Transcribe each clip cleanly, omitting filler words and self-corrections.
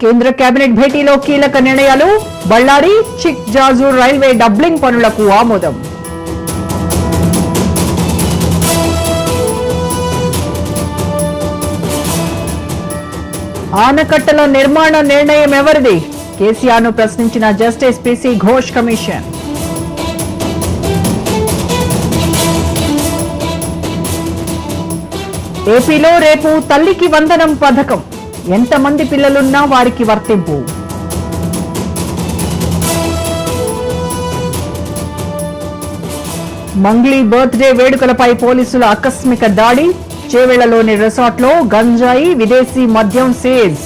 కేంద్ర కేబినెట్ భేటీలో కీలక నిర్ణయాలు. బళ్ళారి చిక్ జాజూర్ రైల్వే డబ్లింగ్ పనులకు ఆమోదం. ఆనకట్టల నిర్మాణ నిర్ణయం ఎవరిది? కేసీఆర్ ను ప్రశ్నించిన జస్టిస్ పిసి ఘోష్ కమిషన్. ఏపీలో రేపు తల్లికి వందనం పథకం. ఎంతమంది పిల్లలున్నా వారికి వర్తింపు. మంగ్లీ బర్త్డే వేడుకలపై పోలీసుల ఆకస్మిక దాడి. చేవెళ్లలోని రిసార్ట్లో గంజాయి, విదేశీ మద్యం సీజ్.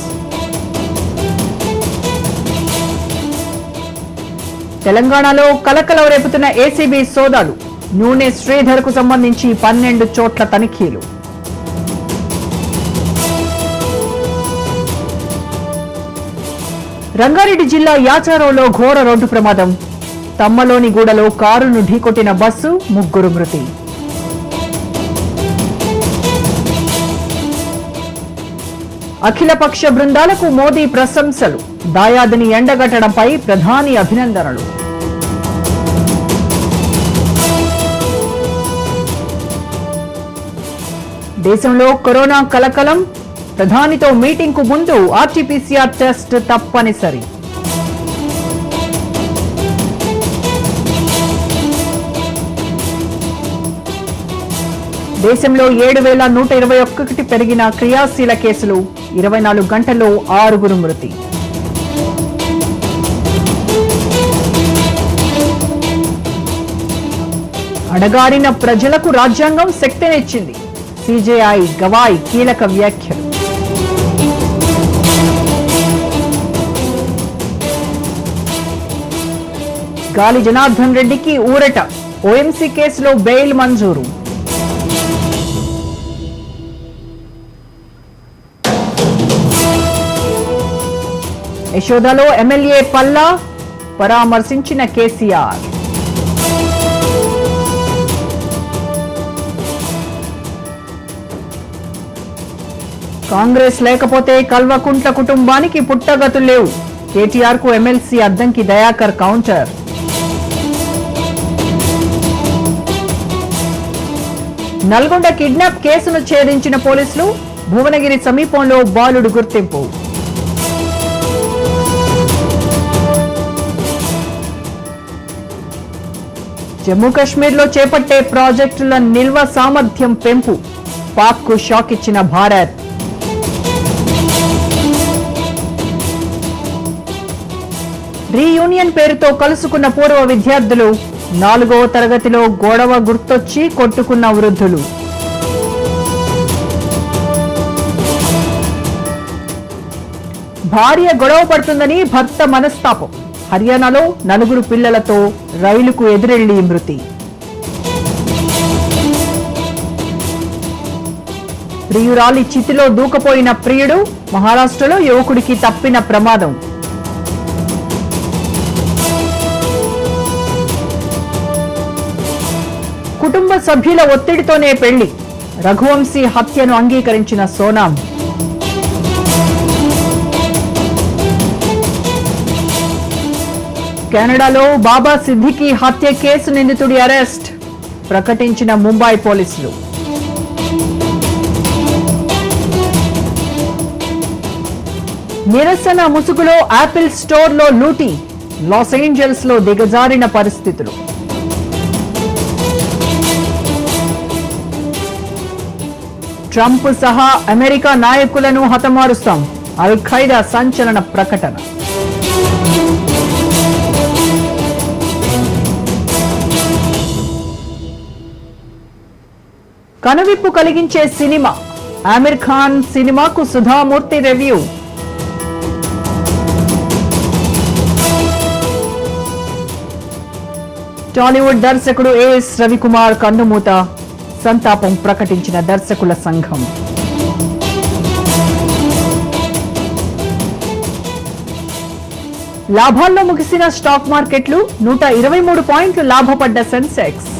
తెలంగాణలో కలకలం రేపుతున్న ఏసీబీ సోదాలు. నూనె శ్రీధర్ కు సంబంధించి 12 చోట్ల తనిఖీలు. రంగారెడ్డి జిల్లా యాచారంలో ఘోర రోడ్డు ప్రమాదం. తమ్మలోని గూడలో కారును ఢీకొట్టిన బస్సు, 3 మృతి. అఖిలపక్ష బృందాలకు మోదీ ప్రశంసలు. దాయాదిని ఎండగట్టడంపై ప్రధాని అభినందనలు. దేశంలో కరోనా కలకలం. ప్రధానితో మీటింగ్ కు ముందు ఆర్టీపీసీఆర్ టెస్ట్ తప్పనిసరి. దేశంలో 7,121 పెరిగిన క్రియాశీల కేసులు. 24 గంటల్లో 6 మృతి. అడగారిన ప్రజలకు రాజ్యాంగం శక్తినిచ్చింది. సీజేఐ గవాయ్ కీలక వ్యాఖ్యలు. గాలి జనార్దన్ రెడ్డికి ఊరట. ఓఎంసీ కేసులో బెయిల్ మంజూరు. యశోదలో ఎమ్మెల్యే పల్లా పరామర్శించిన కేసీఆర్. కాంగ్రెస్ లేకపోతే కల్వకుంట్ల కుటుంబానికి పుట్టగతులు లేవు. కేటీఆర్ కు MLC Addanki Dayakar counter. Nalgonda kidnap కేసును ఛేదించిన పోలీసులు. భువనగిరి సమీపంలో బాలుడు గుర్తింపు. జమ్మూ కశ్మీర్లో చేపట్టే ప్రాజెక్టుల నిల్వ సామర్థ్యం పెంపు. పాక్ కు షాక్ ఇచ్చిన భారత్. రీయూనియన్ పేరుతో కలుసుకున్న పూర్వ విద్యార్థులు. 4వ తరగతిలో గొడవ గుర్తొచ్చి కొట్టుకున్న వృద్ధులు. భార్య గొడవ పడుతుందని భర్త మనస్తాపం. హర్యానాలో 4 పిల్లలతో రైలుకు ఎదురెళ్లి మృతి. ప్రియురాలి చితిలో దూకపోయిన ప్రియుడు. మహారాష్ట్రలో యువకుడికి తప్పిన ప్రమాదం. కుటుంబ సభ్యుల ఒత్తిడితోనే పెళ్లి. రఘువంశీ హత్యను అంగీకరించిన సోనాం. కెనడాలో బాబా సిద్దికీ హత్య కేసు నిందితుడి అరెస్ట్. ప్రకటించిన ముంబై పోలీసులు. నిరసన ముసుగులో యాపిల్ స్టోర్లో లూటీ. లాస్ ఏంజల్స్ లో దిగజారిన పరిస్థితులు. ట్రంప్ సహా అమెరికా నాయకులను హతమారుస్తాం. అల్ ఖైదా సంచలన ప్రకటన. కనువిప్పు కలిగించే సినిమా. ఆమిర్ ఖాన్ సినిమాకు సుధామూర్తి రివ్యూ. టాలీవుడ్ దర్శకుడు ఏఎస్ రవికుమార్ కన్నుమూత. సంతాపం ప్రకటించిన దర్శకుల సంఘం. లాభాల్లో ముగిసిన స్టాక్ మార్కెట్లు. 123 పాయింట్లు లాభపడ్డ సెన్సెక్స్.